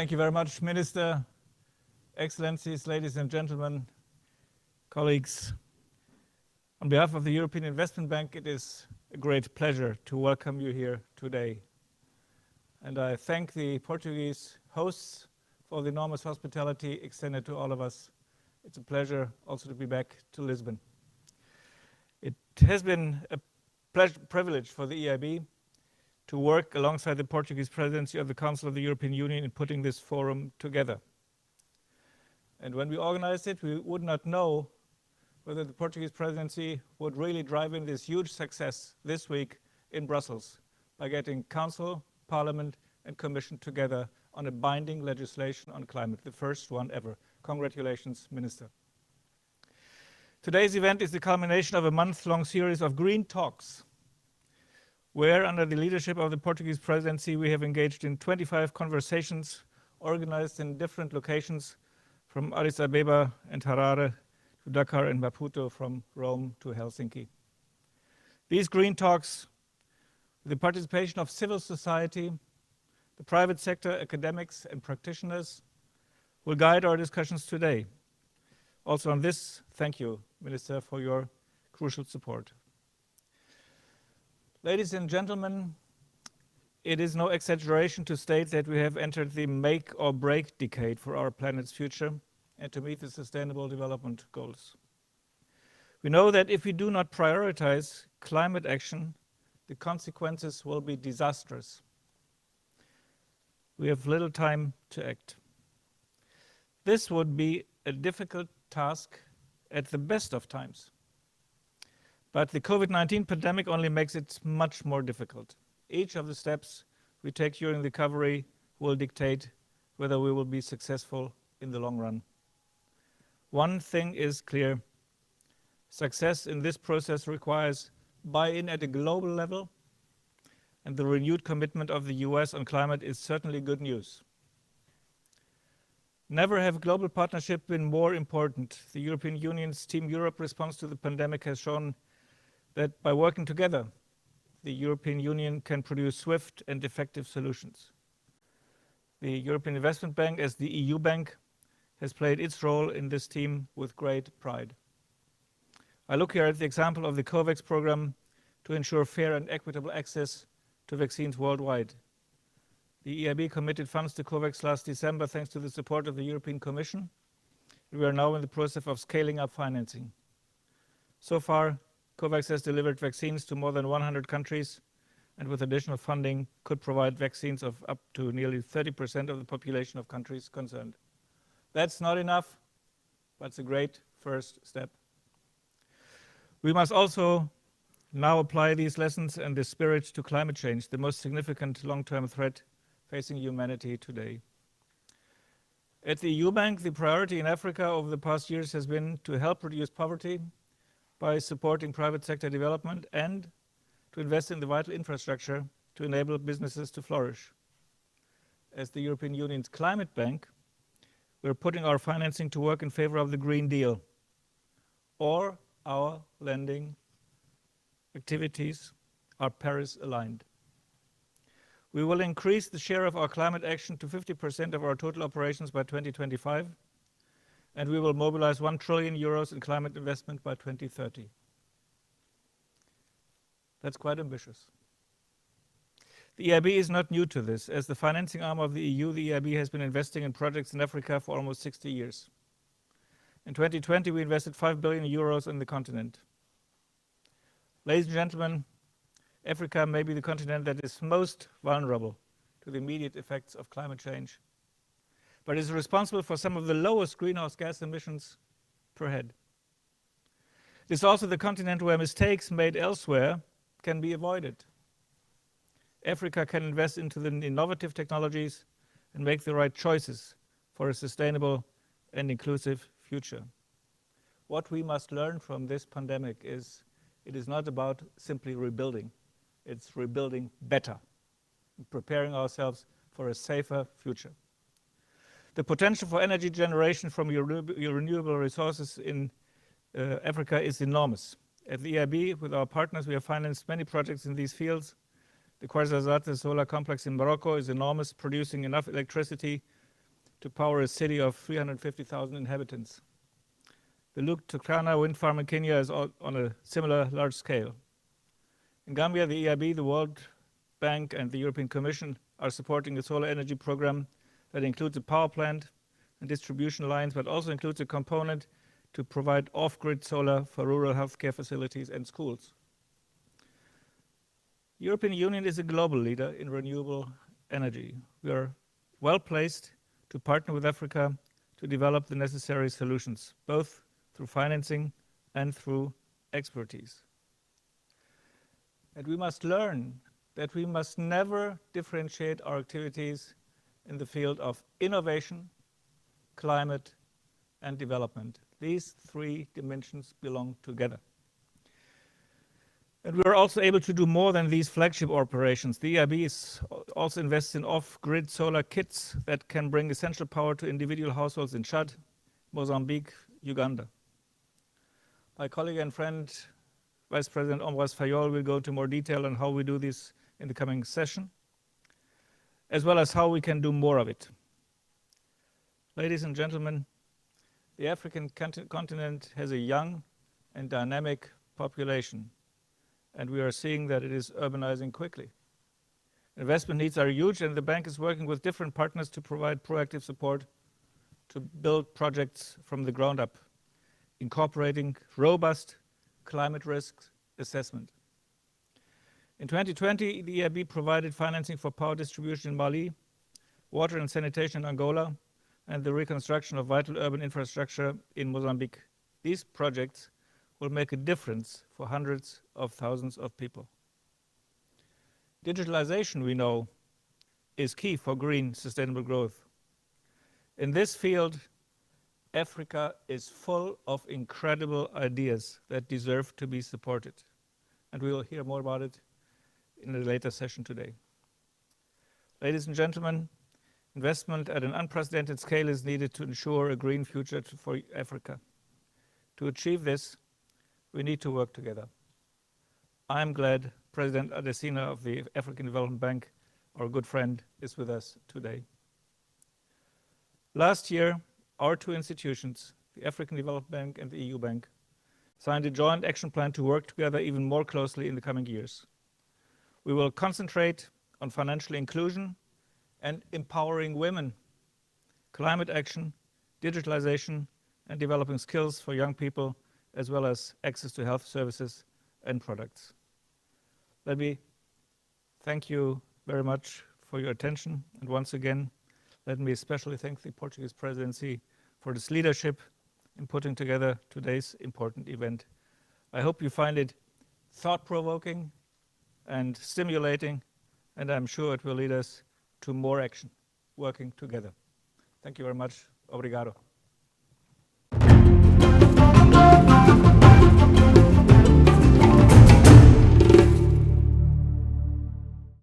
Thank you very much, Minister, Excellencies, ladies and gentlemen, colleagues. On behalf of the European Investment Bank, it is a great pleasure to welcome you here today. And I thank the Portuguese hosts for the enormous hospitality extended to all of us. It's a pleasure also to be back to Lisbon. It has been a privilege for the EIB to work alongside the Portuguese presidency of the Council of the European Union in putting this forum together. And when we organized it, we would not know whether the Portuguese presidency would really drive in this huge success this week in Brussels by getting Council, Parliament, and Commission together on a binding legislation on climate, the first one ever. Congratulations, Minister. Today's event is the culmination of a month-long series of green talks, where, under the leadership of the Portuguese presidency, we have engaged in 25 conversations organized in different locations, from Addis Abeba and Harare to Dakar and Maputo, from Rome to Helsinki. These green talks, with the participation of civil society, the private sector, academics, and practitioners, will guide our discussions today. Also on this, thank you, Minister, for your crucial support. Ladies and gentlemen, it is no exaggeration to state that we have entered the make or break decade for our planet's future and to meet the Sustainable Development Goals. We know that if we do not prioritize climate action, the consequences will be disastrous. We have little time to act. This would be a difficult task at the best of times. But the COVID-19 pandemic only makes it much more difficult. Each of the steps we take during the recovery will dictate whether we will be successful in the long run. One thing is clear. Success in this process requires buy-in at a global level, and the renewed commitment of the US on climate is certainly good news. Never have global partnership been more important. The European Union's Team Europe response to the pandemic has shown that by working together, the European Union can produce swift and effective solutions. The European Investment Bank, as the EU bank, has played its role in this team with great pride. I look here at the example of the COVAX program to ensure fair and equitable access to vaccines worldwide. The EIB committed funds to COVAX last December thanks to the support of the European Commission. We are now in the process of scaling up financing. So far, COVAX has delivered vaccines to more than 100 countries, and with additional funding could provide vaccines of up to nearly 30% of the population of countries concerned. That's not enough, but it's a great first step. We must also now apply these lessons and this spirit to climate change, the most significant long-term threat facing humanity today. At the EU Bank, the priority in Africa over the past years has been to help reduce poverty by supporting private sector development and to invest in the vital infrastructure to enable businesses to flourish. As the European Union's Climate Bank, we're putting our financing to work in favor of the Green Deal, or our lending activities are Paris-aligned. We will increase the share of our climate action to 50% of our total operations by 2025, and we will mobilize 1 trillion euros in climate investment by 2030. That's quite ambitious. The EIB is not new to this. As the financing arm of the EU, the EIB has been investing in projects in Africa for almost 60 years. In 2020, we invested 5 billion euros in the continent. Ladies and gentlemen, Africa may be the continent that is most vulnerable to the immediate effects of climate change, but is responsible for some of the lowest greenhouse gas emissions per head. It is also the continent where mistakes made elsewhere can be avoided. Africa can invest into the innovative technologies and make the right choices for a sustainable and inclusive future. What we must learn from this pandemic is it is not about simply rebuilding. It's rebuilding better, preparing ourselves for a safer future. The potential for energy generation from renewable resources in Africa is enormous. At the EIB, with our partners, we have financed many projects in these fields. The Ouarzazate solar complex in Morocco is enormous, producing enough electricity to power a city of 350,000 inhabitants. The Luke Turkana wind farm in Kenya is on a similar large scale. In Gambia, the EIB, the World Bank, and the European Commission are supporting a solar energy program that includes a power plant and distribution lines, but also includes a component to provide off-grid solar for rural healthcare facilities and schools. The European Union is a global leader in renewable energy. We are well placed to partner with Africa to develop the necessary solutions, both through financing and through expertise. And we must learn that we must never differentiate our activities in the field of innovation, climate, and development. These three dimensions belong together. And we are also able to do more than these flagship operations. The EIB also invests in off-grid solar kits that can bring essential power to individual households in Chad, Mozambique, Uganda. My colleague and friend, Vice President Ambroise Fayol, will go into more detail on how we do this in the coming session, as well as how we can do more of it. Ladies and gentlemen, the African continent has a young and dynamic population, and we are seeing that it is urbanizing quickly. Investment needs are huge, and the bank is working with different partners to provide proactive support to build projects from the ground up, incorporating robust climate risk assessment. In 2020, the EIB provided financing for power distribution in Mali, water and sanitation in Angola, and the reconstruction of vital urban infrastructure in Mozambique. These projects will make a difference for hundreds of thousands of people. Digitalization, we know, is key for green, sustainable growth. In this field, Africa is full of incredible ideas that deserve to be supported, and we will hear more about it in a later session today. Ladies and gentlemen, investment at an unprecedented scale is needed to ensure a green future for Africa. To achieve this, we need to work together. I'm glad President Adesina of the African Development Bank, our good friend, is with us today. Last year, our two institutions, the African Development Bank and the EU Bank, signed a joint action plan to work together even more closely in the coming years. We will concentrate on financial inclusion and empowering women, climate action, digitalization, and developing skills for young people, as well as access to health services and products. Let me thank you very much for your attention. And once again, let me especially thank the Portuguese presidency for its leadership in putting together today's important event. I hope you find it thought-provoking and stimulating, and I'm sure it will lead us to more action, working together. Thank you very much. Obrigado.